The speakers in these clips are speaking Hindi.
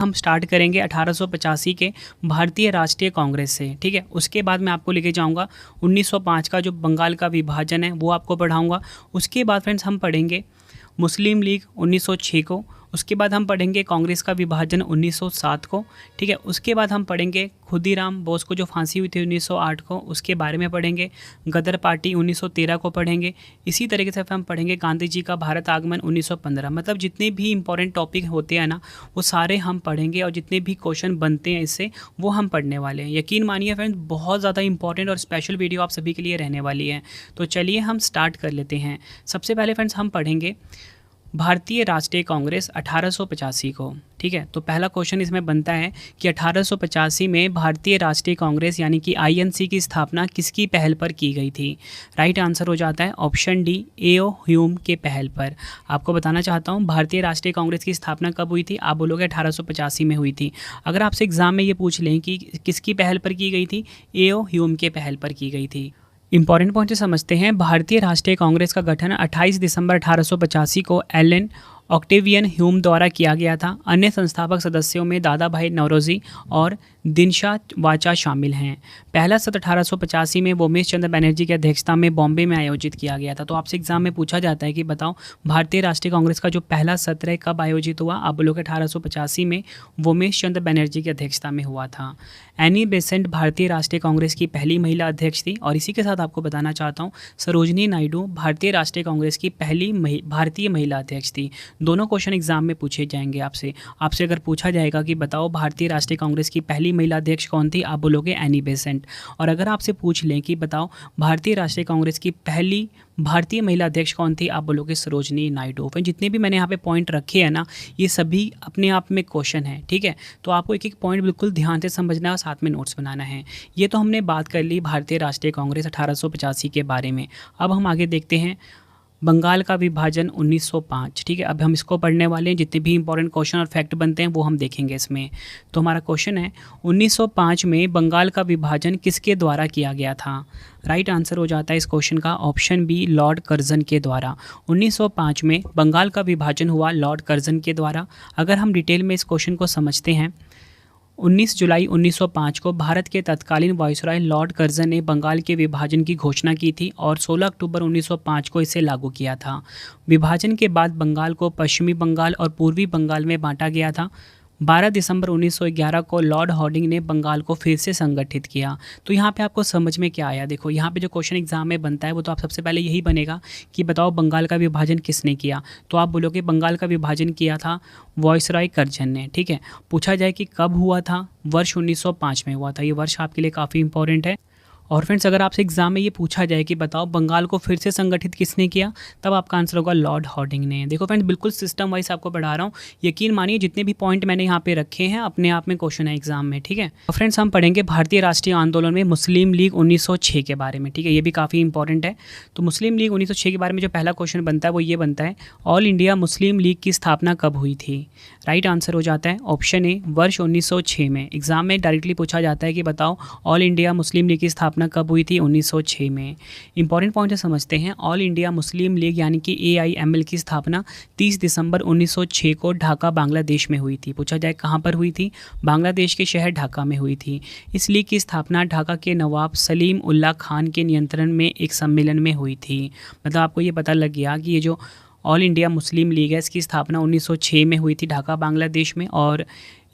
हम स्टार्ट करेंगे 1885 के भारतीय राष्ट्रीय कांग्रेस से, ठीक है। उसके बाद मैं आपको लेके जाऊंगा 1905 का जो बंगाल का विभाजन है वो आपको पढ़ाऊंगा। उसके बाद फ्रेंड्स हम पढ़ेंगे मुस्लिम लीग 1906 को। उसके बाद हम पढ़ेंगे कांग्रेस का विभाजन 1907 को, ठीक है। उसके बाद हम पढ़ेंगे खुदीराम बोस को जो फांसी हुई थी 1908 को, उसके बारे में पढ़ेंगे। गदर पार्टी 1913 को पढ़ेंगे। इसी तरीके से हम पढ़ेंगे गांधी जी का भारत आगमन 1915। मतलब जितने भी इंपॉर्टेंट टॉपिक होते हैं ना वो सारे हम पढ़ेंगे और जितने भी क्वेश्चन बनते हैं इससे वो हम पढ़ने वाले हैं। यकीन मानिए फ्रेंड्स बहुत ज़्यादा इंपॉर्टेंट और स्पेशल वीडियो आप सभी के लिए रहने वाली है। तो चलिए हम स्टार्ट कर लेते हैं। सबसे पहले फ्रेंड्स हम पढ़ेंगे भारतीय राष्ट्रीय कांग्रेस 1885 को, ठीक है। तो पहला क्वेश्चन इसमें बनता है कि 1885 में भारतीय राष्ट्रीय कांग्रेस यानी कि आईएनसी की स्थापना किसकी पहल पर की गई थी। राइट आंसर हो जाता है ऑप्शन डी, एओ ह्यूम के पहल पर। आपको बताना चाहता हूँ भारतीय राष्ट्रीय कांग्रेस की स्थापना कब हुई थी, आप बोलोगे 1885 में हुई थी। अगर आपसे एग्जाम में ये पूछ लें कि किसकी पहल पर की गई थी, एओ ह्यूम के पहल पर की गई थी। इंपॉर्टेंट पॉइंट से समझते हैं। भारतीय राष्ट्रीय कांग्रेस का गठन 28 दिसंबर 1885 को एलन ऑक्टेवियन ह्यूम द्वारा किया गया था। अन्य संस्थापक सदस्यों में दादा भाई नौरोजी और दिनशा वाचा शामिल हैं। पहला सत्र 1885 में वोमेश चंद्र बनर्जी की अध्यक्षता में बॉम्बे में आयोजित किया गया था। तो आपसे एग्जाम में पूछा जाता है कि बताओ भारतीय राष्ट्रीय कांग्रेस का जो पहला सत्र है कब आयोजित हुआ, आप बोलोगे 1885 में वोमेश चंद्र बनर्जी की अध्यक्षता में हुआ था। एनी बेसेंट भारतीय राष्ट्रीय कांग्रेस की पहली महिला अध्यक्ष थी। और इसी के साथ आपको बताना चाहता हूँ सरोजनी नायडू भारतीय राष्ट्रीय कांग्रेस की पहली भारतीय महिला अध्यक्ष थी। दोनों क्वेश्चन एग्जाम में पूछे जाएंगे आपसे अगर पूछा जाएगा कि बताओ भारतीय राष्ट्रीय कांग्रेस की पहली महिला अध्यक्ष कौन थी, आप बोलोगे एनी बेसेंट। और अगर आपसे पूछ लें कि बताओ भारतीय राष्ट्रीय कांग्रेस की पहली भारतीय महिला अध्यक्ष कौन थी, आप बोलोगे सरोजनी नायडू। फिर जितने भी मैंने यहाँ पे पॉइंट रखे हैं ना ये सभी अपने आप में क्वेश्चन है, ठीक है। तो आपको एक एक पॉइंट बिल्कुल ध्यान से समझना है और साथ में नोट्स बनाना है। ये तो हमने बात कर ली भारतीय राष्ट्रीय कांग्रेस 1885 के बारे में। अब हम आगे देखते हैं बंगाल का विभाजन 1905, ठीक है। अब हम इसको पढ़ने वाले हैं। जितने भी इंपॉर्टेंट क्वेश्चन और फैक्ट बनते हैं वो हम देखेंगे इसमें। तो हमारा क्वेश्चन है 1905 में बंगाल का विभाजन किसके द्वारा किया गया था। राइट आंसर हो जाता है इस क्वेश्चन का ऑप्शन बी, लॉर्ड कर्जन के द्वारा। 1905 में बंगाल का विभाजन हुआ लॉर्ड कर्जन के द्वारा। अगर हम डिटेल में इस क्वेश्चन को समझते हैं, 19 जुलाई 1905 को भारत के तत्कालीन वायसराय लॉर्ड कर्जन ने बंगाल के विभाजन की घोषणा की थी और 16 अक्टूबर 1905 को इसे लागू किया था। विभाजन के बाद बंगाल को पश्चिमी बंगाल और पूर्वी बंगाल में बांटा गया था। 12 दिसंबर 1911 को लॉर्ड हॉर्डिंग ने बंगाल को फिर से संगठित किया। तो यहाँ पे आपको समझ में क्या आया, देखो यहाँ पे जो क्वेश्चन एग्जाम में बनता है वो तो आप सबसे पहले यही बनेगा कि बताओ बंगाल का विभाजन किसने किया। तो आप बोलोगे बंगाल का विभाजन किया था वायसराय कर्जन ने, ठीक है। पूछा जाए कि कब हुआ था, वर्ष 1905 में हुआ था। ये वर्ष आपके लिए काफ़ी इंपॉर्टेंट है। और फ्रेंड्स अगर आपसे एग्जाम में ये पूछा जाए कि बताओ बंगाल को फिर से संगठित किसने किया, तब आपका आंसर होगा लॉर्ड हॉर्डिंग ने। देखो फ्रेंड्स बिल्कुल सिस्टम वाइज आपको पढ़ा रहा हूँ। यकीन मानिए जितने भी पॉइंट मैंने यहाँ पे रखे हैं अपने आप में क्वेश्चन है एग्जाम में, ठीक है। तो फ्रेंड्स हम पढ़ेंगे भारतीय राष्ट्रीय आंदोलन में मुस्लिम लीग 1906 के बारे में, ठीक है। ये भी काफ़ी इंपॉर्टेंट है। तो मुस्लिम लीग 1906 के बारे में जो पहला क्वेश्चन बनता है वो ये बनता है, ऑल इंडिया मुस्लिम लीग की स्थापना कब हुई थी। राइट आंसर हो जाता है ऑप्शन ए, वर्ष 1906 में। एग्जाम में डायरेक्टली पूछा जाता है कि बताओ ऑल इंडिया मुस्लिम लीग की स्थापना कब हुई थी, 1906 में। इंपॉर्टेंट पॉइंट समझते हैं। ऑल इंडिया मुस्लिम लीग यानी कि AIML की स्थापना 30 दिसंबर 1906 को ढाका बांग्लादेश में हुई थी। पूछा जाए कहाँ पर हुई थी, बांग्लादेश के शहर ढाका में हुई थी। इस लीग की स्थापना ढाका के नवाब सलीम उल्लाह खान के नियंत्रण में एक सम्मेलन में हुई थी। मतलब आपको ये पता लग गया कि ये जो ऑल इंडिया मुस्लिम लीग है इसकी स्थापना 1906 में हुई थी ढाका बांग्लादेश में। और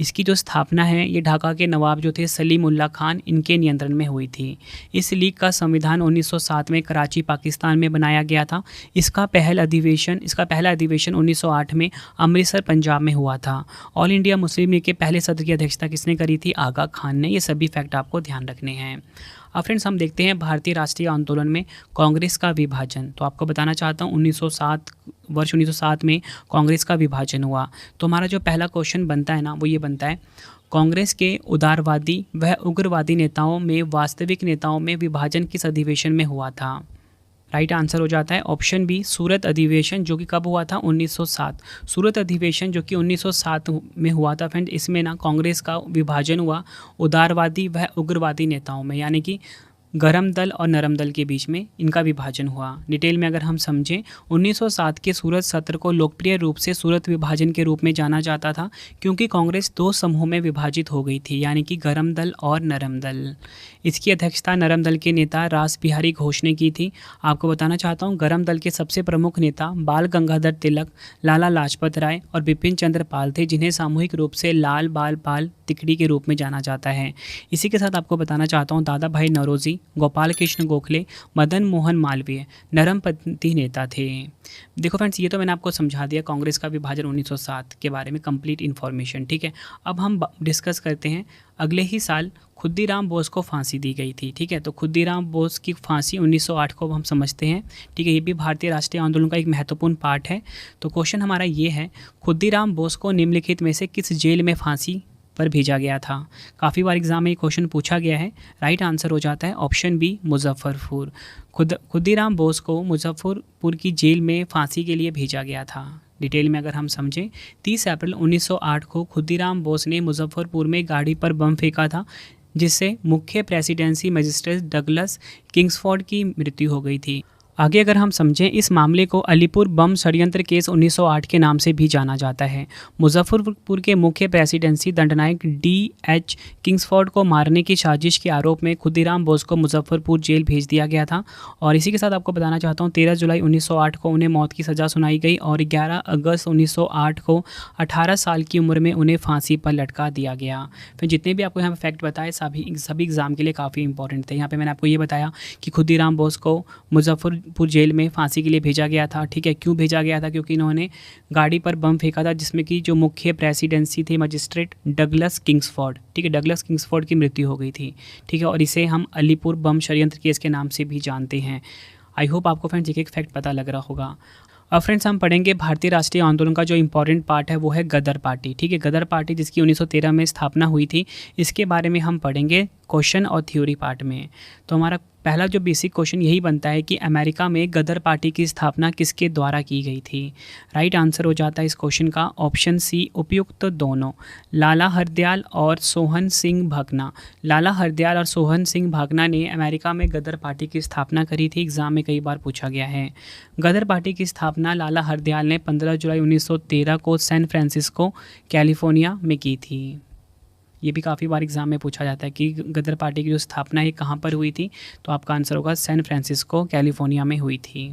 इसकी जो स्थापना है ये ढाका के नवाब जो थे सलीम उल्लाह खान, इनके नियंत्रण में हुई थी। इस लीग का संविधान 1907 में कराची पाकिस्तान में बनाया गया था। इसका पहला अधिवेशन 1908 में अमृतसर पंजाब में हुआ था। ऑल इंडिया मुस्लिम लीग के पहले सत्र की अध्यक्षता किसने करी थी, आगा खान ने। ये सभी फैक्ट आपको ध्यान रखने हैं। अब फ्रेंड्स हम देखते हैं भारतीय राष्ट्रीय आंदोलन में कांग्रेस का विभाजन। तो आपको बताना चाहता हूँ वर्ष 1907 में कांग्रेस का विभाजन हुआ। तो हमारा जो पहला क्वेश्चन बनता है ना वो ये बनता है, कांग्रेस के उदारवादी व उग्रवादी नेताओं में वास्तविक नेताओं में विभाजन किस अधिवेशन में हुआ था। राइट आंसर हो जाता है ऑप्शन बी, सूरत अधिवेशन, जो कि कब हुआ था, 1907। सूरत अधिवेशन जो कि 1907 में हुआ था फ्रेंड, इसमें ना कांग्रेस का विभाजन हुआ उदारवादी व उग्रवादी नेताओं में, यानी कि गरम दल और नरम दल के बीच में इनका विभाजन हुआ। डिटेल में अगर हम समझें, 1907 के सूरत सत्र को लोकप्रिय रूप से सूरत विभाजन के रूप में जाना जाता था, क्योंकि कांग्रेस दो समूह में विभाजित हो गई थी, यानी कि गरम दल और नरम दल। इसकी अध्यक्षता नरम दल के नेता रास बिहारी घोष ने की थी। आपको बताना चाहता हूँ, गरम दल के सबसे प्रमुख नेता बाल गंगाधर तिलक, लाला लाजपत राय और बिपिन चंद्र पाल थे, जिन्हें सामूहिक रूप से लाल बाल पाल तिकड़ी के रूप में जाना जाता है। इसी के साथ आपको बताना चाहता हूँ, दादा भाई नौरोजी, गोपाल कृष्ण गोखले, मदन मोहन मालवीय नरमपंथी नेता थे। देखो फ्रेंड्स, ये तो मैंने आपको समझा दिया कांग्रेस का विभाजन 1907 के बारे में कंप्लीट इन्फॉर्मेशन, ठीक है। अब हम डिस्कस करते हैं, अगले ही साल खुद्दीराम बोस को फांसी दी गई थी, ठीक है। तो खुद्दीराम बोस की फांसी 1908 को हम समझते हैं, ठीक है। ये भी भारतीय राष्ट्रीय आंदोलन का एक महत्वपूर्ण पार्ट है। तो क्वेश्चन हमारा ये है, खुद्दीराम बोस को निम्नलिखित में से किस जेल में फांसी पर भेजा गया था? काफ़ी बार एग्जाम में ये क्वेश्चन पूछा गया है। राइट आंसर हो जाता है ऑप्शन बी, मुजफ्फरपुर। खुद्दीराम बोस को मुजफ्फरपुर की जेल में फांसी के लिए भेजा गया था। डिटेल में अगर हम समझें, 30 अप्रैल 1908 को खुद्दीराम बोस ने मुजफ्फरपुर में गाड़ी पर बम फेंका था, जिससे मुख्य प्रेसिडेंसी मजिस्ट्रेट डगलस किंग्सफोर्ड की मृत्यु हो गई थी। आगे अगर हम समझें, इस मामले को अलीपुर बम षड्यंत्र केस 1908 के नाम से भी जाना जाता है। मुजफ्फरपुर के मुख्य प्रेसिडेंसी दंडनायक D.H. किंग्सफोर्ड को मारने की साजिश के आरोप में खुद्दीराम बोस को मुजफ्फरपुर जेल भेज दिया गया था। और इसी के साथ आपको बताना चाहता हूँ, 13 जुलाई 1908 को उन्हें मौत की सज़ा सुनाई गई और 11 अगस्त 1908 को 18 साल की उम्र में उन्हें फांसी पर लटका दिया गया। फिर जितने भी आपको यहाँ पर फैक्ट बताए, सभी एग्जाम के लिए काफ़ी इंपॉर्टेंट थे। यहाँ पर मैंने आपको ये बताया कि खुद्दीराम बोस को मुजफ्फरपुर जेल में फांसी के लिए भेजा गया था, ठीक है। क्यों भेजा गया था? क्योंकि इन्होंने गाड़ी पर बम फेंका था, जिसमें कि जो मुख्य प्रेसिडेंसी थे मजिस्ट्रेट डगलस किंग्सफोर्ड, ठीक है, डगलस किंग्सफोर्ड की मृत्यु हो गई थी, ठीक है। और इसे हम अलीपुर बम षड्यंत्र केस के नाम से भी जानते हैं। आई होप आपको फ्रेंड्स एक फैक्ट पता लग रहा होगा। अब फ्रेंड्स हम पढ़ेंगे भारतीय राष्ट्रीय आंदोलन का जो इंपॉर्टेंट पार्ट है वो है गदर पार्टी, ठीक है। गदर पार्टी जिसकी 1913 में स्थापना हुई थी, इसके बारे में हम पढ़ेंगे क्वेश्चन और थ्योरी पार्ट में। तो हमारा पहला जो बेसिक क्वेश्चन यही बनता है कि अमेरिका में गदर पार्टी की स्थापना किसके द्वारा की गई थी? राइट आंसर हो जाता है इस क्वेश्चन का ऑप्शन सी, उपयुक्त दोनों, लाला हरदयाल और सोहन सिंह भागना। लाला हरदयाल और सोहन सिंह भागना ने अमेरिका में गदर पार्टी की स्थापना करी थी। एग्जाम में कई बार पूछा गया है। गदर पार्टी की स्थापना लाला हरदयाल ने 15 जुलाई 1913 को सैन फ्रांसिस्को कैलिफोर्निया में की थी। ये भी काफ़ी बार एग्जाम में पूछा जाता है कि गदर पार्टी की जो स्थापना है कहाँ पर हुई थी, तो आपका आंसर होगा सैन फ्रांसिस्को कैलिफोर्निया में हुई थी।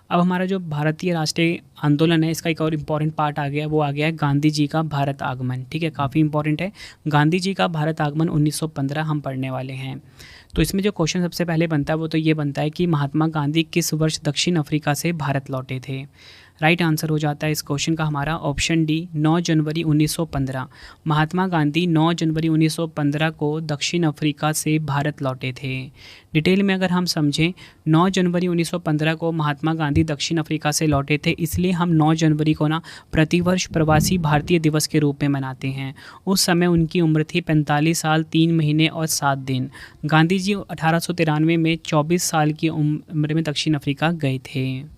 अब हमारा जो भारतीय राष्ट्रीय आंदोलन है, इसका एक और इम्पॉर्टेंट पार्ट आ गया, वो आ गया है गांधी जी का भारत आगमन, ठीक है। काफ़ी इंपॉर्टेंट है गांधी जी का भारत आगमन 1915 हम पढ़ने वाले हैं। तो इसमें जो क्वेश्चन सबसे पहले बनता है वो तो ये बनता है कि महात्मा गांधी किस वर्ष दक्षिण अफ्रीका से भारत लौटे थे? राइट आंसर हो जाता है इस क्वेश्चन का हमारा ऑप्शन डी, 9 जनवरी 1915। महात्मा गांधी 9 जनवरी 1915 को दक्षिण अफ्रीका से भारत लौटे थे। डिटेल में अगर हम समझें, 9 जनवरी 1915 को महात्मा गांधी दक्षिण अफ्रीका से लौटे थे, इसलिए हम 9 जनवरी को ना प्रतिवर्ष प्रवासी भारतीय दिवस के रूप में मनाते हैं। उस समय उनकी उम्र थी 45 साल 3 महीने और 7 दिन। गांधी जी 1893 में 24 साल की उम्र में दक्षिण अफ्रीका गए थे।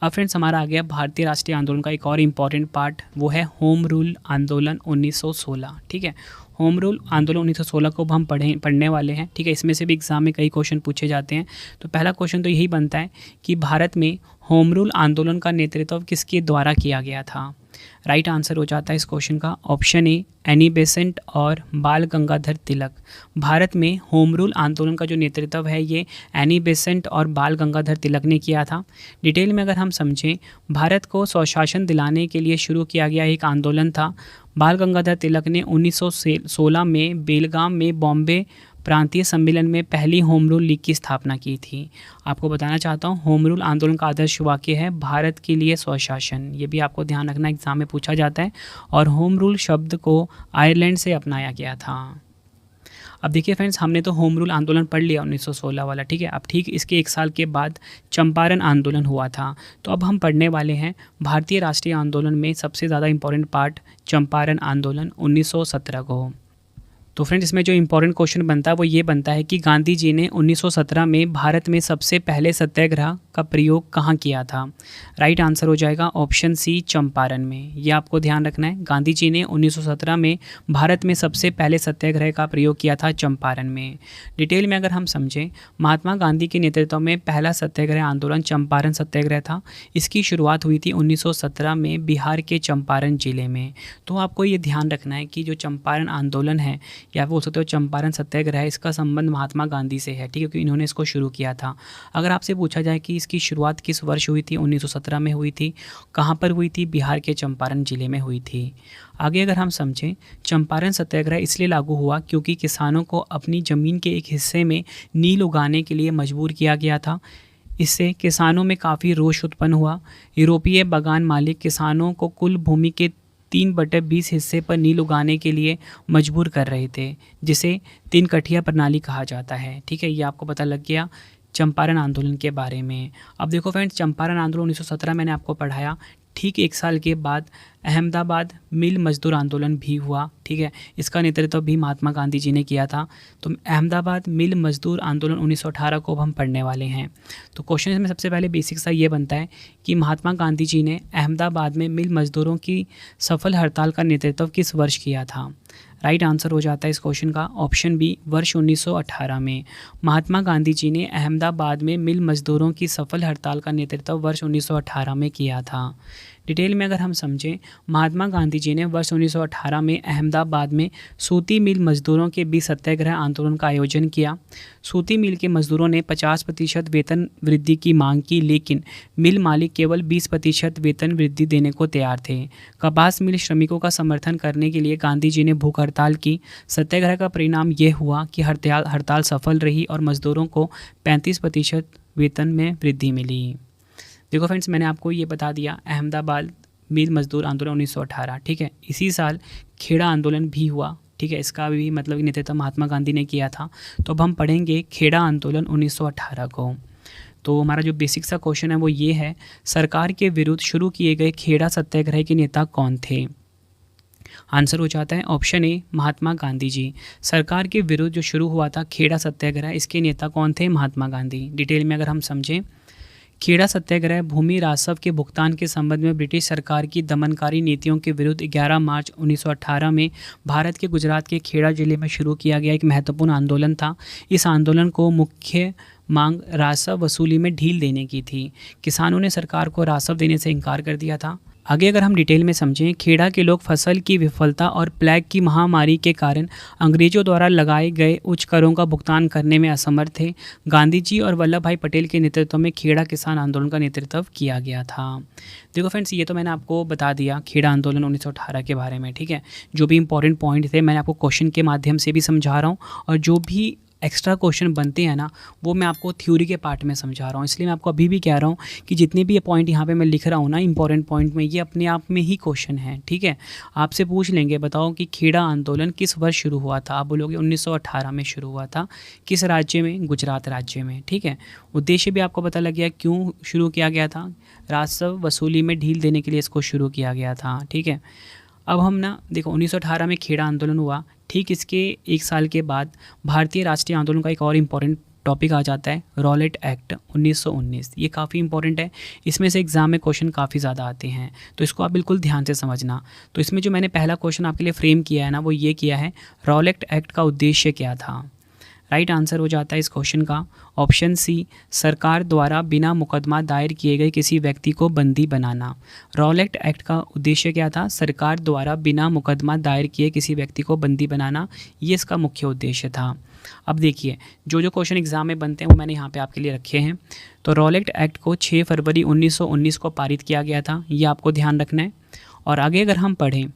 अब फ्रेंड्स हमारा आ गया भारतीय राष्ट्रीय आंदोलन का एक और इम्पॉर्टेंट पार्ट, वो है होम रूल आंदोलन 1916, ठीक है। होम रूल आंदोलन 1916 को हम पढ़ने वाले हैं, ठीक है। इसमें से भी एग्जाम में कई क्वेश्चन पूछे जाते हैं। तो पहला क्वेश्चन तो यही बनता है कि भारत में होम रूल आंदोलन का नेतृत्व किसके द्वारा किया गया था? राइट आंसर हो जाता है इस क्वेश्चन का ऑप्शन ए, एनी बेसेंट और बाल गंगाधर तिलक। भारत में होम रूल आंदोलन का जो नेतृत्व है ये एनी बेसेंट और बाल गंगाधर तिलक ने किया था। डिटेल में अगर हम समझें, भारत को स्वशासन दिलाने के लिए शुरू किया गया एक आंदोलन था। बाल गंगाधर तिलक ने 1916 में बेलगाम में बॉम्बे प्रांतीय सम्मेलन में पहली होम रूल लीग की स्थापना की थी। आपको बताना चाहता हूँ, होम रूल आंदोलन का आदर्श वाक्य है भारत के लिए स्वशासन। ये भी आपको ध्यान रखना, एग्जाम में पूछा जाता है। और होम रूल शब्द को आयरलैंड से अपनाया गया था। अब देखिए फ्रेंड्स, हमने तो होम रूल आंदोलन पढ़ लिया 1916 वाला, ठीक है। अब ठीक इसके 1 साल के बाद चंपारण आंदोलन हुआ था। तो अब हम पढ़ने वाले हैं भारतीय राष्ट्रीय आंदोलन में सबसे ज़्यादा इंपॉर्टेंट पार्ट, चंपारण आंदोलन 1917 को। तो फ्रेंड्स इसमें जो इंपॉर्टेंट क्वेश्चन बनता है वो ये बनता है कि गांधी जी ने 1917 में भारत में सबसे पहले सत्याग्रह का प्रयोग कहाँ किया था? राइट आंसर हो जाएगा ऑप्शन सी चंपारण में। ये आपको ध्यान रखना है, गांधी जी ने 1917 में भारत में सबसे पहले सत्याग्रह का प्रयोग किया था चंपारण में। डिटेल में अगर हम समझें, महात्मा गांधी के नेतृत्व में पहला सत्याग्रह आंदोलन चंपारण सत्याग्रह था। इसकी शुरुआत हुई थी 1917 में बिहार के चंपारण जिले में। तो आपको ये ध्यान रखना है कि जो चंपारण आंदोलन है या बोल सकते हो चंपारण सत्याग्रह है, इसका संबंध महात्मा गांधी से है, ठीक है, क्योंकि इन्होंने इसको शुरू किया था। अगर आपसे पूछा जाए कि इसकी शुरुआत किस वर्ष हुई थी, 1917 में हुई थी। कहाँ पर हुई थी? बिहार के चंपारण जिले में हुई थी। आगे अगर हम समझें, चंपारण सत्याग्रह इसलिए लागू हुआ क्योंकि किसानों को अपनी ज़मीन के एक हिस्से में नील उगाने के लिए मजबूर किया गया था। इससे किसानों में काफ़ी रोष उत्पन्न हुआ। यूरोपीय बागान मालिक किसानों को कुल भूमि के 3/20 हिस्से पर नील उगाने के लिए मजबूर कर रहे थे, जिसे 3 कठिया प्रणाली कहा जाता है। ठीक है, ये आपको पता लग गया चंपारण आंदोलन के बारे में। अब देखो फ्रेंड्स, चंपारण आंदोलन 1917 मैंने आपको पढ़ाया। ठीक 1 साल के बाद अहमदाबाद मिल मजदूर आंदोलन भी हुआ। ठीक है, इसका नेतृत्व भी महात्मा गांधी जी ने किया था। तो अहमदाबाद मिल मजदूर आंदोलन 1918 को हम पढ़ने वाले हैं। तो क्वेश्चन में सबसे पहले बेसिक सा ये बनता है कि महात्मा गांधी जी ने अहमदाबाद में मिल मजदूरों की सफल हड़ताल का नेतृत्व किस वर्ष किया था? राइट आंसर हो जाता है इस क्वेश्चन का ऑप्शन बी, वर्ष 1918 में। महात्मा गांधी जी ने अहमदाबाद में मिल मजदूरों की सफल हड़ताल का नेतृत्व वर्ष 1918 में किया था। डिटेल में अगर हम समझें, महात्मा गांधी जी ने वर्ष 1918 में अहमदाबाद में सूती मिल मजदूरों के बीच सत्याग्रह आंदोलन का आयोजन किया। सूती मिल के मजदूरों ने 50% वेतन वृद्धि की मांग की, लेकिन मिल मालिक केवल 20% वेतन वृद्धि देने को तैयार थे। कपास मिल श्रमिकों का समर्थन करने के लिए गांधी जी ने भूख हड़ताल की। सत्याग्रह का परिणाम यह हुआ कि हड़ताल सफल रही और मजदूरों को 35% वेतन में वृद्धि मिली। देखो फ्रेंड्स, मैंने आपको ये बता दिया अहमदाबाद मिल मजदूर आंदोलन 1918। ठीक है, इसी साल खेड़ा आंदोलन भी हुआ। ठीक है, इसका भी मतलब नेतृत्व महात्मा गांधी ने किया था। तो अब हम पढ़ेंगे खेड़ा आंदोलन 1918 को। तो हमारा जो बेसिक सा क्वेश्चन है वो ये है, सरकार के विरुद्ध शुरू किए गए खेड़ा सत्याग्रह के नेता कौन थे? आंसर हो जाता है ऑप्शन ए, महात्मा गांधी जी। सरकार के विरुद्ध जो शुरू हुआ था खेड़ा सत्याग्रह, इसके नेता कौन थे? महात्मा गांधी। डिटेल में अगर हम समझें, खेड़ा सत्याग्रह भूमि राजस्व के भुगतान के संबंध में ब्रिटिश सरकार की दमनकारी नीतियों के विरुद्ध 11 मार्च 1918 में भारत के गुजरात के खेड़ा जिले में शुरू किया गया एक महत्वपूर्ण आंदोलन था। इस आंदोलन को मुख्य मांग राजस्व वसूली में ढील देने की थी। किसानों ने सरकार को राजस्व देने से इनकार कर दिया था। आगे अगर हम डिटेल में समझें, खेड़ा के लोग फसल की विफलता और प्लेग की महामारी के कारण अंग्रेजों द्वारा लगाए गए उच्च करों का भुगतान करने में असमर्थ थे। गांधी जी और वल्लभ भाई पटेल के नेतृत्व में खेड़ा किसान आंदोलन का नेतृत्व किया गया था। देखो फ्रेंड्स, ये तो मैंने आपको बता दिया खेड़ा आंदोलन 1918 के बारे में। ठीक है, जो भी इंपॉर्टेंट पॉइंट थे मैंने आपको क्वेश्चन के माध्यम से भी समझा रहा हूँ, और जो भी एक्स्ट्रा क्वेश्चन बनते हैं ना, वो मैं आपको थ्योरी के पार्ट में समझा रहा हूँ। इसलिए मैं आपको अभी भी कह रहा हूँ कि जितने भी ये पॉइंट यहाँ पे मैं लिख रहा हूँ ना इंपॉर्टेंट पॉइंट में, ये अपने आप में ही क्वेश्चन है। ठीक है, आपसे पूछ लेंगे बताओ कि खेड़ा आंदोलन किस वर्ष शुरू हुआ था? आप बोलोगे 1918 में शुरू हुआ था। किस राज्य में? गुजरात राज्य में। ठीक है, उद्देश्य भी आपको पता लग गया क्यों शुरू किया गया था। राजस्व वसूली में ढील देने के लिए इसको शुरू किया गया था। ठीक है, अब हम ना देखो 1918 में खेड़ा आंदोलन हुआ। ठीक इसके 1 साल के बाद भारतीय राष्ट्रीय आंदोलन का एक और इम्पॉर्टेंट टॉपिक आ जाता है, रॉलेट एक्ट 1919। ये काफ़ी इंपॉर्टेंट है, इसमें से एग्जाम में क्वेश्चन काफ़ी ज़्यादा आते हैं, तो इसको आप बिल्कुल ध्यान से समझना। तो इसमें जो मैंने पहला क्वेश्चन आपके लिए फ्रेम किया है ना, वो ये किया है, रॉलेट एक्ट का उद्देश्य क्या था? राइट आंसर हो जाता है इस क्वेश्चन का ऑप्शन सी, सरकार द्वारा बिना मुकदमा दायर किए गए किसी व्यक्ति को बंदी बनाना। रॉलेट एक्ट का उद्देश्य क्या था? सरकार द्वारा बिना मुकदमा दायर किए किसी व्यक्ति को बंदी बनाना, ये इसका मुख्य उद्देश्य था। अब देखिए, जो जो क्वेश्चन एग्जाम में बनते हैं वो मैंने यहाँ पे आपके लिए रखे हैं। तो रॉलेट एक्ट को 6 फरवरी 1919 को पारित किया गया था, ये आपको ध्यान रखना है। और आगे अगर हम पढ़ें,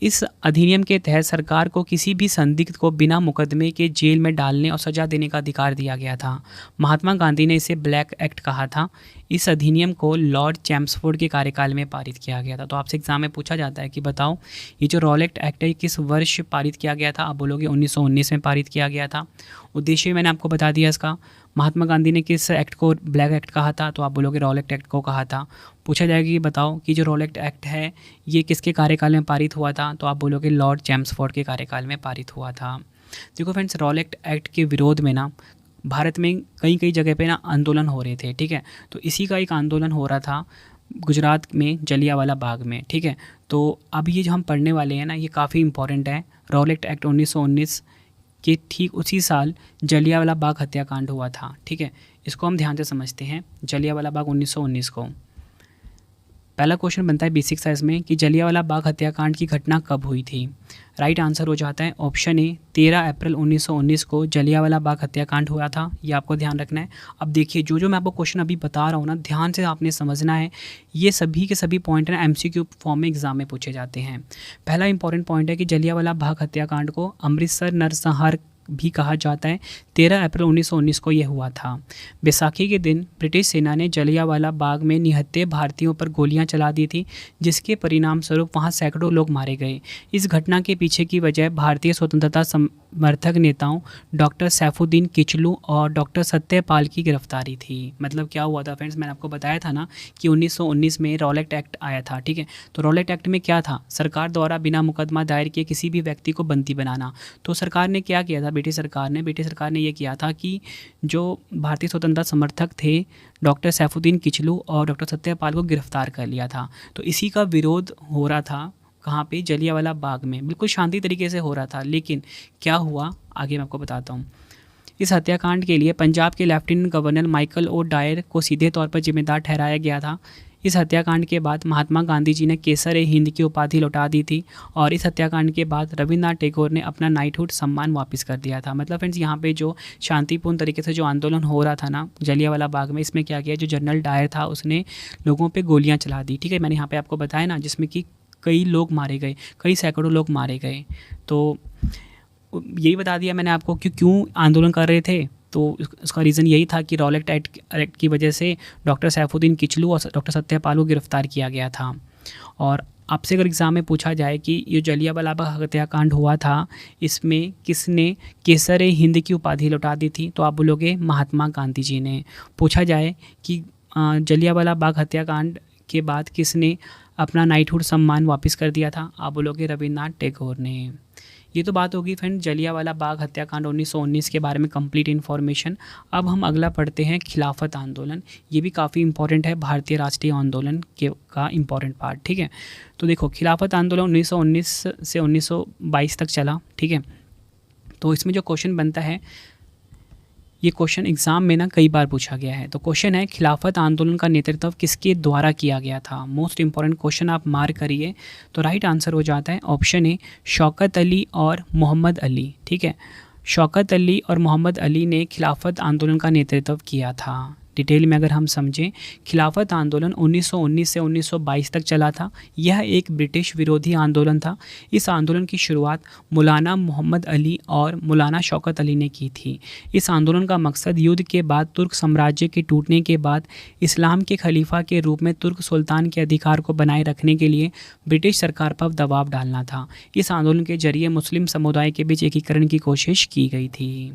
इस अधिनियम के तहत सरकार को किसी भी संदिग्ध को बिना मुकदमे के जेल में डालने और सजा देने का अधिकार दिया गया था। महात्मा गांधी ने इसे ब्लैक एक्ट कहा था। इस अधिनियम को लॉर्ड चैम्सफोर्ड के कार्यकाल में पारित किया गया था। तो आपसे एग्जाम में पूछा जाता है कि बताओ ये जो रॉलेट एक्ट है किस वर्ष पारित किया गया था? आप बोलोगे 1919 में पारित किया गया था। उद्देश्य मैंने आपको बता दिया इसका। महात्मा गांधी ने किस एक्ट को ब्लैक एक्ट कहा था? तो आप बोलोगे रॉलेट एक्ट को कहा था। पूछा जाएगा कि बताओ कि जो रॉलेट एक्ट है ये किसके कार्यकाल में पारित हुआ था? तो आप बोलोगे लॉर्ड चैम्सफोर्ड के कार्यकाल में पारित हुआ था। देखो फ्रेंड्स, रॉलेट एक्ट के विरोध में ना भारत में कई कई जगह पे ना आंदोलन हो रहे थे, ठीक है। तो इसी का एक आंदोलन हो रहा था गुजरात में जलियांवाला बाग में, ठीक है। तो अब ये जो हम पढ़ने वाले हैं ना, ये काफ़ी इंपॉर्टेंट है। रॉलेट एक्ट 1919 के ठीक उसी साल जलियांवाला बाग हत्याकांड हुआ था, ठीक है। इसको हम ध्यान से समझते हैं, जलियांवाला बाग 1919 को। पहला क्वेश्चन बनता है बेसिक साइंस में कि जलियांवाला बाग हत्याकांड की घटना कब हुई थी। राइट आंसर हो जाता है ऑप्शन ए, 13 अप्रैल 1919 को जलियांवाला बाग हत्याकांड हुआ था। ये आपको ध्यान रखना है। अब देखिए, जो मैं आपको क्वेश्चन अभी बता रहा हूँ ना, ध्यान से आपने समझना है। ये सभी के सभी पॉइंट हैं, एमसीक्यू फॉर्म में एग्जाम में पूछे जाते हैं। पहला इंपॉर्टेंट पॉइंट है कि जलियांवाला बाग हत्याकांड को अमृतसर नरसंहार भी कहा जाता है। 13 अप्रैल 1919 को यह हुआ था। बैसाखी के दिन ब्रिटिश सेना ने जलियांवाला बाग में निहत्थे भारतीयों पर गोलियां चला दी थी, जिसके परिणाम स्वरूप वहां सैकड़ों लोग मारे गए। इस घटना के पीछे की वजह भारतीय स्वतंत्रता समर्थक नेताओं डॉक्टर सैफुद्दीन किचलू और डॉक्टर सत्यपाल की गिरफ्तारी थी। मतलब क्या हुआ था फ्रेंड्स, मैंने आपको बताया था ना कि 1919 में रॉलेट एक्ट आया था, ठीक है। तो रॉलेट एक्ट में क्या था, सरकार द्वारा बिना मुकदमा दायर किए किसी भी व्यक्ति को बंदी बनाना। तो सरकार ने क्या किया था, ब्रिटिश सरकार ने ये किया था कि जो भारतीय स्वतंत्रता समर्थक थे डॉक्टर सैफुद्दीन किचलू और डॉक्टर सत्यपाल को गिरफ्तार कर लिया था। तो इसी का विरोध हो रहा था कहाँ पे, जलियांवाला बाग में। बिल्कुल शांति तरीके से हो रहा था, लेकिन क्या हुआ आगे मैं आपको बताता हूँ। इस हत्याकांड के लिए पंजाब के lieutenant governor Michael O'Dwyer को सीधे तौर पर जिम्मेदार ठहराया गया था। इस हत्याकांड के बाद महात्मा गांधी जी ने केसर ए हिंद की उपाधि लौटा दी थी और इस हत्याकांड के बाद रविन्द्रनाथ टैगोर ने अपना नाइटहुड सम्मान वापस कर दिया था। मतलब फ्रेंड्स, यहाँ पे जो शांतिपूर्ण तरीके से जो आंदोलन हो रहा था ना जलियांवाला बाग में, इसमें क्या किया, जो जनरल डायर था उसने लोगों पे गोलियां चला दी, ठीक है। मैंने यहाँ पे आपको बताया ना, जिसमें कि कई लोग मारे गए, कई सैकड़ों लोग मारे गए। तो यही बता दिया मैंने आपको कि क्यों आंदोलन कर रहे थे। तो उसका रीज़न यही था कि रॉलेट एक्ट की वजह से डॉक्टर सैफुद्दीन किचलू और डॉक्टर सत्यपाल को गिरफ्तार किया गया था। और आपसे अगर एग्ज़ाम में पूछा जाए कि ये जलियांवाला बाग हत्याकांड हुआ था, इसमें किसने केसर ए हिंद की उपाधि लौटा दी थी, तो आप बोलोगे महात्मा गांधी जी ने। पूछा जाए कि जलियांवाला बाग हत्याकांड के बाद किसने अपना नाइटहुड सम्मान वापस कर दिया था, आप बोलोगे रविन्द्रनाथ टैगोर ने। ये तो बात होगी फ्रेंड जलियांवाला बाग हत्याकांड 1919 के बारे में कंप्लीट इन्फॉर्मेशन। अब हम अगला पढ़ते हैं खिलाफत आंदोलन। ये भी काफ़ी इंपॉर्टेंट है, भारतीय राष्ट्रीय आंदोलन का इंपॉर्टेंट पार्ट, ठीक है। तो देखो, खिलाफत आंदोलन 1919 से 1922 तक चला, ठीक है। तो इसमें जो क्वेश्चन बनता है, ये क्वेश्चन एग्जाम में ना कई बार पूछा गया है। तो क्वेश्चन है, खिलाफत आंदोलन का नेतृत्व किसके द्वारा किया गया था। मोस्ट इंपॉर्टेंट क्वेश्चन, आप मार्क करिए। तो राइट आंसर हो जाता है ऑप्शन ए, शौकत अली और मोहम्मद अली, ठीक है। शौकत अली और मोहम्मद अली ने खिलाफत आंदोलन का नेतृत्व किया था। डिटेल में अगर हम समझें, खिलाफत आंदोलन 1919 से 1922 तक चला था। यह एक ब्रिटिश विरोधी आंदोलन था। इस आंदोलन की शुरुआत मौलाना मोहम्मद अली और मौलाना शौकत अली ने की थी। इस आंदोलन का मकसद युद्ध के बाद तुर्क साम्राज्य के टूटने के बाद इस्लाम के खलीफा के रूप में तुर्क सुल्तान के अधिकार को बनाए रखने के लिए ब्रिटिश सरकार पर दबाव डालना था। इस आंदोलन के जरिए मुस्लिम समुदाय के बीच एकीकरण की कोशिश की गई थी।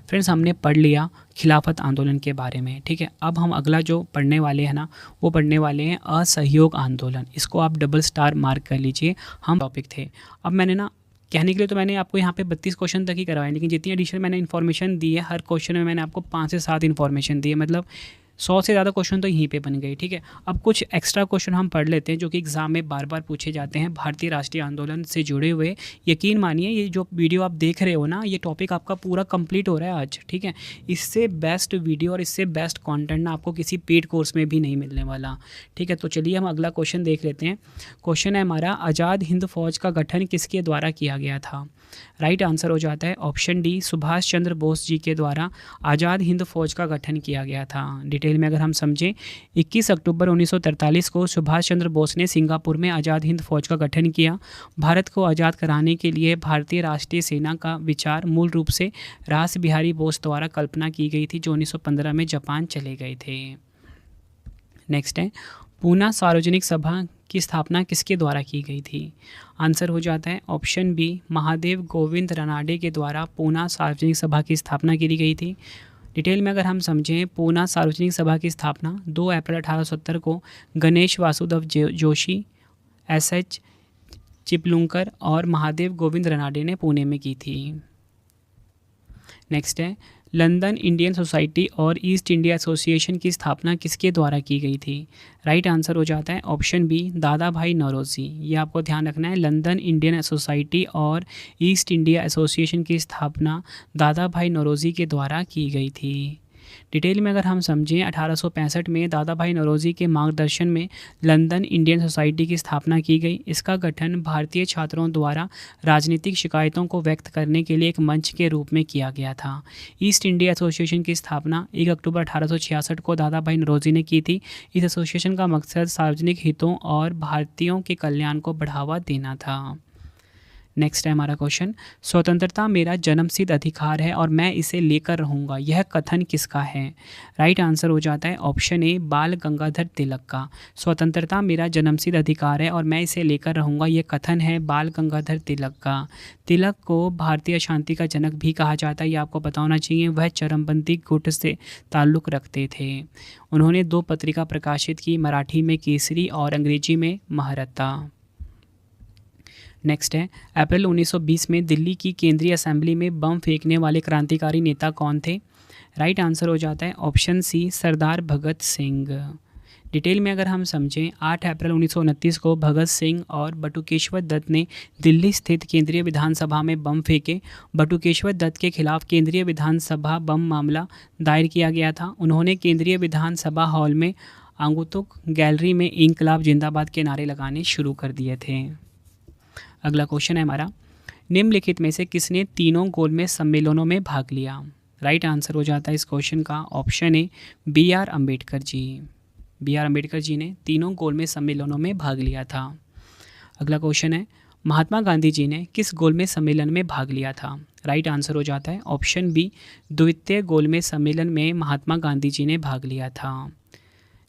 फ्रेंड्स, हमने पढ़ लिया खिलाफत आंदोलन के बारे में, ठीक है। अब हम अगला जो पढ़ने वाले हैं ना, वो पढ़ने वाले हैं असहयोग आंदोलन। इसको आप डबल स्टार मार्क कर लीजिए, हम टॉपिक थे। अब मैंने ना कहने के लिए तो मैंने आपको यहाँ पे 32 क्वेश्चन तक ही करवाए, लेकिन जितनी एडिशनल मैंने इन्फॉर्मेशन दी है, हर क्वेश्चन में मैंने आपको 5 से 7 इन्फॉर्मेशन दी है। मतलब 100 से ज़्यादा क्वेश्चन तो यहीं पे बन गए, ठीक है। अब कुछ एक्स्ट्रा क्वेश्चन हम पढ़ लेते हैं जो कि एग्जाम में बार बार पूछे जाते हैं भारतीय राष्ट्रीय आंदोलन से जुड़े हुए। यकीन मानिए, ये जो वीडियो आप देख रहे हो ना, ये टॉपिक आपका पूरा कंप्लीट हो रहा है आज, ठीक है। इससे बेस्ट वीडियो और इससे बेस्ट कंटेंट ना आपको किसी पेड कोर्स में भी नहीं मिलने वाला, ठीक है। तो चलिए हम अगला क्वेश्चन देख लेते हैं। क्वेश्चन है हमारा, आज़ाद हिंद फौज का गठन किसके द्वारा किया गया था। राइट आंसर हो जाता है ऑप्शन डी, सुभाष चंद्र बोस जी के द्वारा आज़ाद हिंद फौज का गठन किया गया था। डिटेल में अगर हम समझें, 21 अक्टूबर 1943 को सुभाष चंद्र बोस ने सिंगापुर में आज़ाद हिंद फौज का गठन किया। भारत को आज़ाद कराने के लिए भारतीय राष्ट्रीय सेना का विचार मूल रूप से रास बिहारी बोस द्वारा कल्पना की गई थी, जो 1915 में जापान चले गए थे। नेक्स्ट है, पूना सार्वजनिक सभा की स्थापना किसके द्वारा की गई थी। आंसर हो जाता है ऑप्शन बी, महादेव गोविंद रानाडे के द्वारा पूना सार्वजनिक सभा की स्थापना की गई थी। डिटेल में अगर हम समझें, पूना सार्वजनिक सभा की स्थापना 2 अप्रैल 1870 को गणेश वासुदेव जोशी, एस.एच. चिपलुंकर और महादेव गोविंद रानाडे ने पुणे में की थी। नेक्स्ट है, लंदन इंडियन सोसाइटी और ईस्ट इंडिया एसोसिएशन की स्थापना किसके द्वारा की गई थी? राइट आंसर हो जाता है ऑप्शन बी, दादा भाई नौरोजी। ये आपको ध्यान रखना है, लंदन इंडियन सोसाइटी और ईस्ट इंडिया एसोसिएशन की स्थापना दादा भाई नौरोजी के द्वारा की गई थी। डिटेल में अगर हम समझें, 1865 में दादा भाई नौरोजी के मार्गदर्शन में लंदन इंडियन सोसाइटी की स्थापना की गई। इसका गठन भारतीय छात्रों द्वारा राजनीतिक शिकायतों को व्यक्त करने के लिए एक मंच के रूप में किया गया था। ईस्ट इंडिया एसोसिएशन की स्थापना 1 अक्टूबर 1866 को दादा भाई नौरोजी ने की थी। इस एसोसिएशन का मकसद सार्वजनिक हितों और भारतीयों के कल्याण को बढ़ावा देना था। नेक्स्ट है हमारा क्वेश्चन, स्वतंत्रता मेरा जन्मसिद्ध अधिकार है और मैं इसे लेकर रहूँगा, यह कथन किसका है? राइट आंसर हो जाता है ऑप्शन ए, बाल गंगाधर तिलक का। स्वतंत्रता मेरा जन्मसिद्ध अधिकार है और मैं इसे लेकर रहूँगा, यह कथन है बाल गंगाधर तिलक का। तिलक को भारतीय शांति का जनक भी कहा जाता है, ये आपको पता होना चाहिए। वह चरमपंथी गुट से ताल्लुक़ रखते थे। उन्होंने 2 पत्रिका प्रकाशित की, मराठी में केसरी और अंग्रेजी में महारता। नेक्स्ट है, अप्रैल 1920 में दिल्ली की केंद्रीय असेंबली में बम फेंकने वाले क्रांतिकारी नेता कौन थे? राइट आंसर हो जाता है ऑप्शन सी, सरदार भगत सिंह। डिटेल में अगर हम समझें, 8 अप्रैल 1929 को भगत सिंह और बटुकेश्वर दत्त ने दिल्ली स्थित केंद्रीय विधानसभा में बम फेंके। बटुकेश्वर दत्त के खिलाफ केंद्रीय विधानसभा बम मामला दायर किया गया था। उन्होंने केंद्रीय विधानसभा हॉल में आगंतुक गैलरी में इंकलाब जिंदाबाद के नारे लगाने शुरू कर दिए थे। अगला क्वेश्चन है हमारा, निम्नलिखित में से किसने तीनों गोलमेज सम्मेलनों में भाग लिया? राइट आंसर हो जाता है इस क्वेश्चन का option A, B.R. Ambedkar ji. B.R. Ambedkar ji ने तीनों गोलमेज सम्मेलनों में भाग लिया था। अगला क्वेश्चन है, महात्मा गांधी जी ने किस गोलमेज सम्मेलन में भाग लिया था? राइट आंसर हो जाता है ऑप्शन बी, द्वितीय गोलमेज सम्मेलन में महात्मा गांधी जी ने भाग लिया था।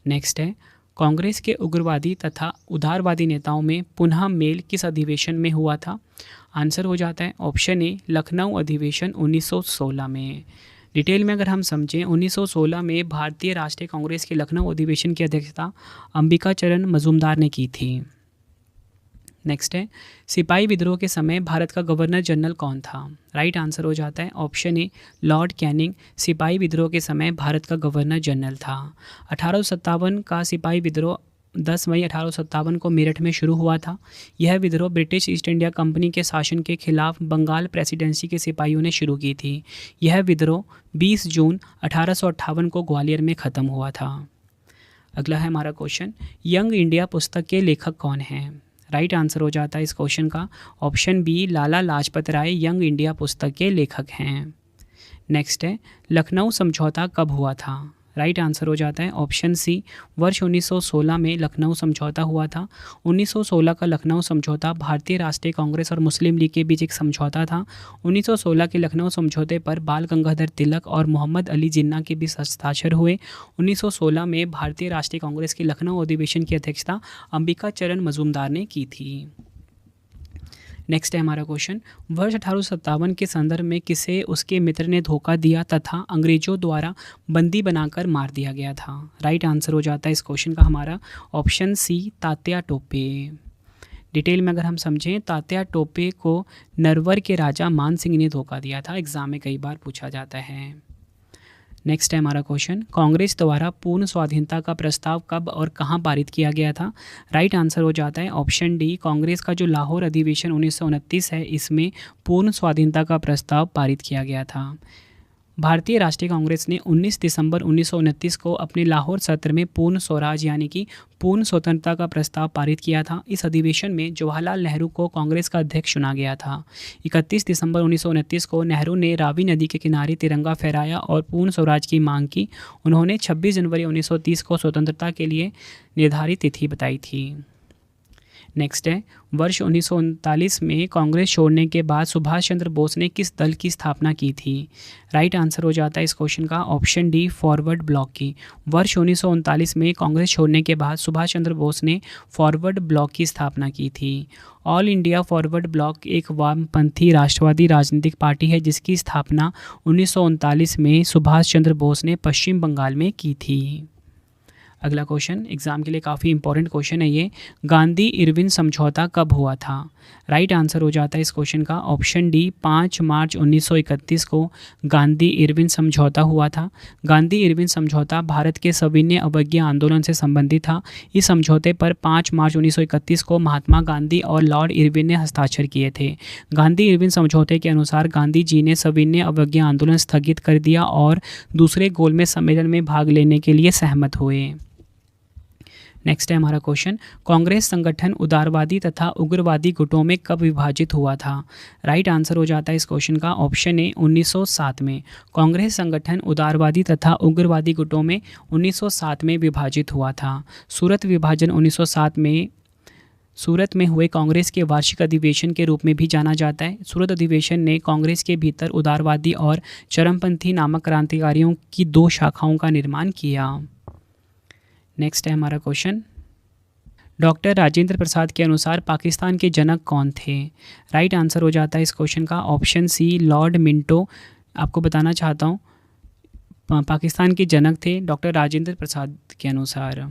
नेक्स्ट है, कांग्रेस के उग्रवादी तथा उदारवादी नेताओं में पुनः मेल किस अधिवेशन में हुआ था? आंसर हो जाता है ऑप्शन ए, लखनऊ अधिवेशन 1916 में। डिटेल में अगर हम समझें, 1916 में भारतीय राष्ट्रीय कांग्रेस के लखनऊ अधिवेशन की अध्यक्षता अंबिका चरण मजूमदार ने की थी। नेक्स्ट है, सिपाही विद्रोह के समय भारत का गवर्नर जनरल कौन था? राइट आंसर हो जाता है ऑप्शन ए, लॉर्ड कैनिंग सिपाही विद्रोह के समय भारत का गवर्नर जनरल था। 1857 का सिपाही विद्रोह 10 मई 1857 को मेरठ में शुरू हुआ था। यह विद्रोह ब्रिटिश ईस्ट इंडिया कंपनी के शासन के खिलाफ बंगाल प्रेसिडेंसी के सिपाहियों ने शुरू की थी। यह विद्रोह 20 जून 1858 को ग्वालियर में ख़त्म हुआ था। अगला है हमारा क्वेश्चन, यंग इंडिया पुस्तक के लेखक कौन हैं? राइट आंसर हो जाता है इस क्वेश्चन का option B, Lala Lajpat Rai young India पुस्तक के लेखक हैं। नेक्स्ट है, लखनऊ समझौता कब हुआ था? राइट आंसर हो जाता है ऑप्शन सी, वर्ष 1916 में लखनऊ समझौता हुआ था। 1916 का लखनऊ समझौता भारतीय राष्ट्रीय कांग्रेस और मुस्लिम लीग के बीच एक समझौता था। 1916 के लखनऊ समझौते पर बाल गंगाधर तिलक और मोहम्मद अली जिन्ना के बीच हस्ताक्षर हुए। 1916 में भारतीय राष्ट्रीय कांग्रेस के लखनऊ अधिवेशन की अध्यक्षता अंबिका चरण मजूमदार ने की थी। नेक्स्ट है हमारा क्वेश्चन, वर्ष 1857 के संदर्भ में किसे उसके मित्र ने धोखा दिया तथा अंग्रेजों द्वारा बंदी बनाकर मार दिया गया था? राइट आंसर हो जाता है इस क्वेश्चन का हमारा option C, Tatya Tope. Detail में अगर हम समझें, तात्या टोपे को नरवर के राजा मान सिंह ने धोखा दिया था। एग्जाम में कई बार पूछा जाता है। नेक्स्ट है हमारा क्वेश्चन, कांग्रेस द्वारा पूर्ण स्वाधीनता का प्रस्ताव कब और कहां पारित किया गया था? राइट आंसर हो जाता है ऑप्शन डी, कांग्रेस का जो लाहौर अधिवेशन 1929 है, इसमें पूर्ण स्वाधीनता का प्रस्ताव पारित किया गया था। भारतीय राष्ट्रीय कांग्रेस ने 19 दिसंबर 1929 को अपने लाहौर सत्र में पूर्ण स्वराज यानी कि पूर्ण स्वतंत्रता का प्रस्ताव पारित किया था। इस अधिवेशन में जवाहरलाल नेहरू को कांग्रेस का अध्यक्ष चुना गया था। 31 दिसंबर 1929 को नेहरू ने रावी नदी के किनारे तिरंगा फहराया और पूर्ण स्वराज की मांग की। उन्होंने 26 जनवरी 1930 को स्वतंत्रता के लिए निर्धारित तिथि बताई थी। नेक्स्ट है, वर्ष 1939 में कांग्रेस छोड़ने के बाद सुभाष चंद्र बोस ने किस दल की स्थापना की थी? राइट आंसर हो जाता है इस क्वेश्चन का ऑप्शन डी, फॉरवर्ड ब्लॉक की। वर्ष 1939 में कांग्रेस छोड़ने के बाद सुभाष चंद्र बोस ने फॉरवर्ड ब्लॉक की स्थापना की थी। ऑल इंडिया फॉरवर्ड ब्लॉक एक वामपंथी राष्ट्रवादी राजनीतिक पार्टी है जिसकी स्थापना 1939 में सुभाष चंद्र बोस ने पश्चिम बंगाल में की थी। अगला क्वेश्चन एग्जाम के लिए काफ़ी इंपॉर्टेंट क्वेश्चन है ये, गांधी इरविन समझौता कब हुआ था? राइट आंसर हो जाता है इस क्वेश्चन का ऑप्शन डी 5 मार्च 1931 को गांधी इरविन समझौता हुआ था। गांधी इरविन समझौता भारत के सविनय अवज्ञा आंदोलन से संबंधित था। इस समझौते पर 5 मार्च 1931 को महात्मा गांधी और लॉर्ड इरविन ने हस्ताक्षर किए थे। गांधी इरविन समझौते के अनुसार गांधी जी ने सविनय अवज्ञा आंदोलन स्थगित कर दिया और दूसरे गोलमेज सम्मेलन में भाग लेने के लिए सहमत हुए। नेक्स्ट है हमारा क्वेश्चन, कांग्रेस संगठन उदारवादी तथा उग्रवादी गुटों में कब विभाजित हुआ था? राइट आंसर हो जाता है इस क्वेश्चन का ऑप्शन ए 1907 में। कांग्रेस संगठन उदारवादी तथा उग्रवादी गुटों में 1907 में विभाजित हुआ था। सूरत विभाजन 1907 में सूरत में हुए कांग्रेस के वार्षिक अधिवेशन के रूप में भी जाना जाता है। सूरत अधिवेशन ने कांग्रेस के भीतर उदारवादी और चरमपंथी नामक क्रांतिकारियों की 2 शाखाओं का निर्माण किया। नेक्स्ट है हमारा क्वेश्चन, डॉक्टर राजेंद्र प्रसाद के अनुसार पाकिस्तान के जनक कौन थे? राइट आंसर हो जाता है इस क्वेश्चन का ऑप्शन सी लॉर्ड मिंटो। आपको बताना चाहता हूँ पाकिस्तान के जनक थे डॉक्टर राजेंद्र प्रसाद के अनुसार।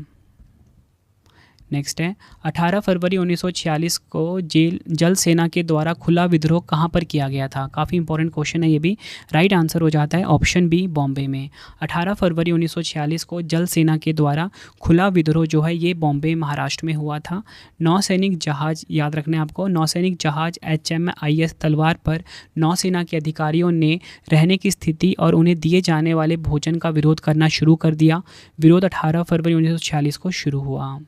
नेक्स्ट है 18 फरवरी 1946 को जल सेना के द्वारा खुला विद्रोह कहाँ पर किया गया था? काफ़ी इंपॉर्टेंट क्वेश्चन है ये भी। राइट आंसर हो जाता है ऑप्शन बी बॉम्बे में। 18 फरवरी 1946 को जल सेना के द्वारा खुला विद्रोह जो है ये बॉम्बे महाराष्ट्र में हुआ था। नौसैनिक जहाज़, याद रखना है आपको, नौसैनिक जहाज़ HMIS तलवार पर नौसेना के अधिकारियों ने रहने की स्थिति और उन्हें दिए जाने वाले भोजन का विरोध करना शुरू कर दिया। विरोध 18 फरवरी 1946 को शुरू हुआ।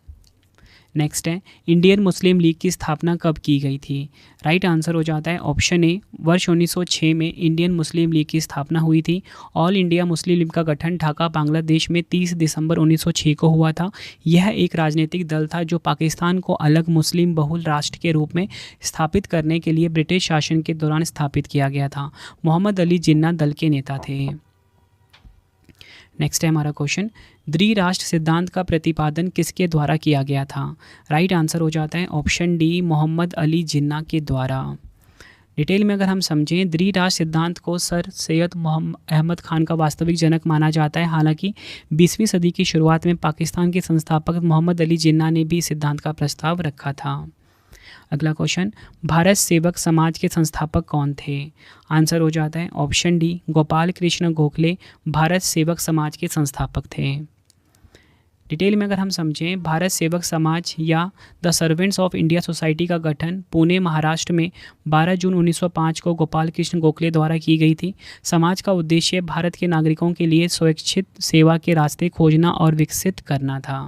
नेक्स्ट है इंडियन मुस्लिम लीग की स्थापना कब की गई थी? राइट आंसर हो जाता है ऑप्शन ए वर्ष 1906 में इंडियन मुस्लिम लीग की स्थापना हुई थी। ऑल इंडिया मुस्लिम लीग का गठन ढाका बांग्लादेश में 30 दिसंबर 1906 को हुआ था। यह एक राजनीतिक दल था जो पाकिस्तान को अलग मुस्लिम बहुल राष्ट्र के रूप में स्थापित करने के लिए ब्रिटिश शासन के दौरान स्थापित किया गया था। मोहम्मद अली जिन्ना दल के नेता थे। नेक्स्ट है हमारा क्वेश्चन, द्विराष्ट्र सिद्धांत का प्रतिपादन किसके द्वारा किया गया था? राइट आंसर हो जाता है ऑप्शन डी मोहम्मद अली जिन्ना के द्वारा। डिटेल में अगर हम समझें, द्विराष्ट्र सिद्धांत को सर सैयद अहमद खान का वास्तविक जनक माना जाता है। हालांकि 20वीं सदी की शुरुआत में पाकिस्तान के संस्थापक मोहम्मद अली जिन्ना ने भी सिद्धांत का प्रस्ताव रखा था। अगला क्वेश्चन, भारत सेवक समाज के संस्थापक कौन थे? आंसर हो जाता है ऑप्शन डी गोपाल कृष्ण गोखले भारत सेवक समाज के संस्थापक थे। डिटेल में अगर हम समझें, भारत सेवक समाज या the servants of India society का गठन पुणे महाराष्ट्र में 12 जून 1905 को गोपाल कृष्ण गोखले द्वारा की गई थी। समाज का उद्देश्य भारत के नागरिकों के लिए स्वैच्छिक सेवा के रास्ते खोजना और विकसित करना था।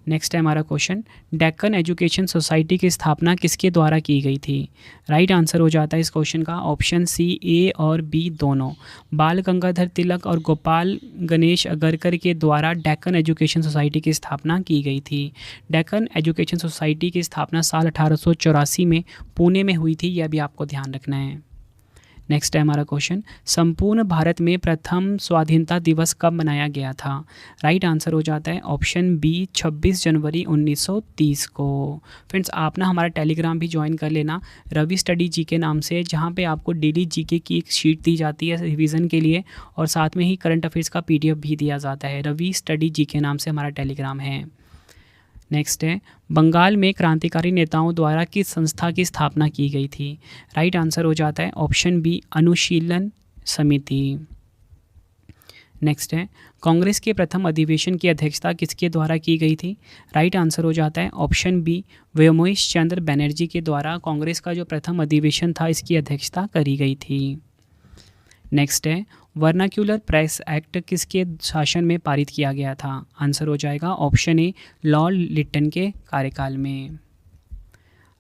नेक्स्ट है हमारा क्वेश्चन, डेक्कन एजुकेशन सोसाइटी की स्थापना किसके द्वारा की गई थी? राइट आंसर हो जाता है इस क्वेश्चन का ऑप्शन सी ए और बी दोनों। बाल गंगाधर तिलक और गोपाल गणेश अगरकर के द्वारा डेक्कन एजुकेशन सोसाइटी की स्थापना की गई थी। डेक्कन एजुकेशन सोसाइटी की स्थापना साल 1884 में पुणे में हुई थी, यह भी आपको ध्यान रखना है। नेक्स्ट है हमारा क्वेश्चन, संपूर्ण भारत में प्रथम स्वाधीनता दिवस कब मनाया गया था? राइट आंसर हो जाता है ऑप्शन बी 26 जनवरी 1930 को। फ्रेंड्स, आप ना हमारा टेलीग्राम भी ज्वाइन कर लेना रवि स्टडी जी के नाम से, जहाँ पे आपको डेली जीके की एक शीट दी जाती है रिवीजन के लिए और साथ में ही करंट अफेयर्स का PDF भी दिया जाता है। रवि स्टडी जी के नाम से हमारा टेलीग्राम है। नेक्स्ट है, बंगाल में क्रांतिकारी नेताओं द्वारा किस संस्था की स्थापना की गई थी? राइट आंसर हो जाता है ऑप्शन बी अनुशीलन समिति। नेक्स्ट है, कांग्रेस के प्रथम अधिवेशन की अध्यक्षता किसके द्वारा की गई थी? राइट आंसर हो जाता है ऑप्शन बी व्योमेश चंद्र बनर्जी के द्वारा कांग्रेस का जो प्रथम अधिवेशन था इसकी अध्यक्षता करी गई थी। नेक्स्ट है, वर्नाक्यूलर प्रेस एक्ट किसके शासन में पारित किया गया था? आंसर हो जाएगा ऑप्शन ए लॉर्ड लिटन के कार्यकाल में।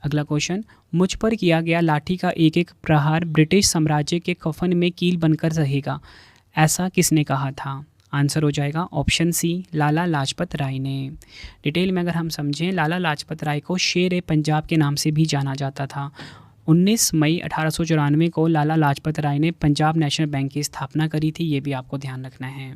अगला क्वेश्चन, मुझ पर किया गया लाठी का एक एक प्रहार ब्रिटिश साम्राज्य के कफन में कील बनकर रहेगा, ऐसा किसने कहा था? आंसर हो जाएगा ऑप्शन सी लाला लाजपत राय ने। डिटेल में अगर हम समझें, लाला लाजपत राय को शेर ए पंजाब के नाम से भी जाना जाता था। 19 मई 1894 को लाला लाजपत राय ने पंजाब नेशनल बैंक की स्थापना करी थी, ये भी आपको ध्यान रखना है।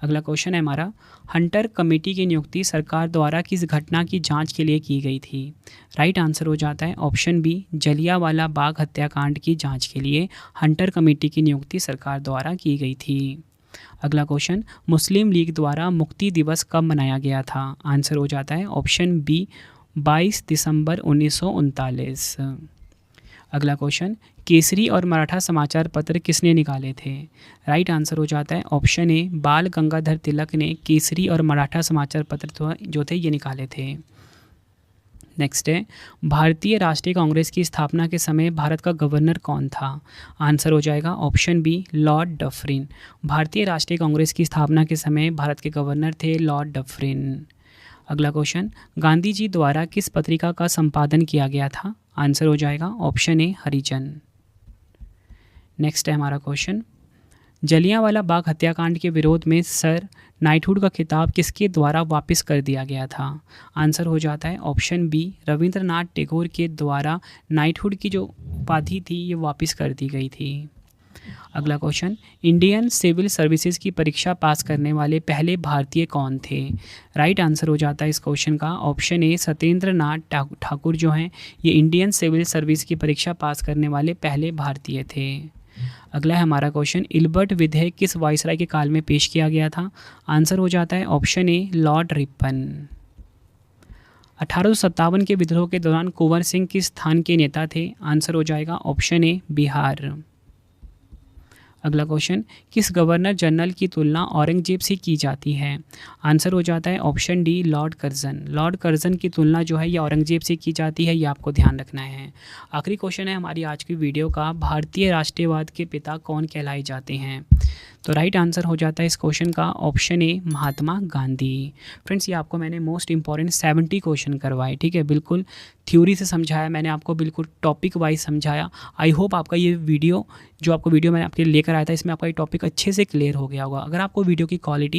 अगला क्वेश्चन है हमारा, हंटर कमेटी की नियुक्ति सरकार द्वारा किस घटना की जांच के लिए की गई थी? राइट आंसर हो जाता है ऑप्शन बी जलियांवाला बाग हत्याकांड की जांच के लिए हंटर कमेटी की नियुक्ति सरकार द्वारा की गई थी। अगला क्वेश्चन, मुस्लिम लीग द्वारा मुक्ति दिवस कब मनाया गया था? आंसर हो जाता है ऑप्शन बी 22 दिसंबर 1939। अगला क्वेश्चन, केसरी और मराठा समाचार पत्र किसने निकाले थे? राइट आंसर हो जाता है ऑप्शन ए, बाल गंगाधर तिलक ने केसरी और मराठा समाचार पत्र जो थे ये निकाले थे। नेक्स्ट है, भारतीय राष्ट्रीय कांग्रेस की स्थापना के समय भारत का गवर्नर कौन था? आंसर हो जाएगा ऑप्शन बी, लॉर्ड डफरिन। भारतीय राष्ट्रीय कांग्रेस की स्थापना के समय भारत के गवर्नर थे लॉर्ड डफरिन। अगला क्वेश्चन, गांधी जी द्वारा किस पत्रिका का संपादन किया गया था? आंसर हो जाएगा ऑप्शन ए, हरिजन। नेक्स्ट है हमारा क्वेश्चन, जलियांवाला बाग हत्याकांड के विरोध में सर नाइटहुड का खिताब किसके द्वारा वापस कर दिया गया था? आंसर हो जाता है ऑप्शन बी, रविंद्रनाथ टैगोर के द्वारा नाइटहुड की जो उपाधि थी ये वापस कर दी गई थी। अगला क्वेश्चन, इंडियन सिविल सर्विसेज की परीक्षा पास करने वाले पहले भारतीय कौन थे? राइट आंसर हो जाता है इस क्वेश्चन का ऑप्शन ए, सत्येंद्र नाथ ठाकुर जो हैं ये इंडियन सिविल सर्विस की परीक्षा पास करने वाले पहले भारतीय थे। अगला है हमारा क्वेश्चन, इल्बर्ट विधेयक किस वायसराय के काल में पेश किया गया था? आंसर हो जाता है ऑप्शन ए, लॉर्ड रिपन। 1857 के विद्रोह के दौरान कुंवर सिंह किस स्थान के नेता थे? आंसर हो जाएगा ऑप्शन ए, बिहार। अगला क्वेश्चन, किस गवर्नर जनरल की तुलना औरंगजेब से की जाती है? आंसर हो जाता है option D, Lord Curzon. Lord Curzon की तुलना जो है ये औरंगजेब से की जाती है, ये आपको ध्यान रखना है। आखिरी क्वेश्चन है हमारी आज की वीडियो का, भारतीय राष्ट्रीयवाद के पिता कौन कहलाए जाते हैं? तो राइट आंसर हो जाता है इस क्वेश्चन का ऑप्शन ए, महात्मा गांधी। फ्रेंड्स ये आपको मैंने मोस्ट इंपॉर्टेंट 70 क्वेश्चन करवाए, ठीक है, बिल्कुल थ्योरी से समझाया मैंने आपको, बिल्कुल टॉपिक वाइज समझाया। आई होप आपका ये वीडियो जो आपको वीडियो मैंने आपके लेकर आया था इसमें आपका ये टॉपिक अच्छे से क्लियर हो गया होगा। अगर आपको वीडियो की क्वालिटी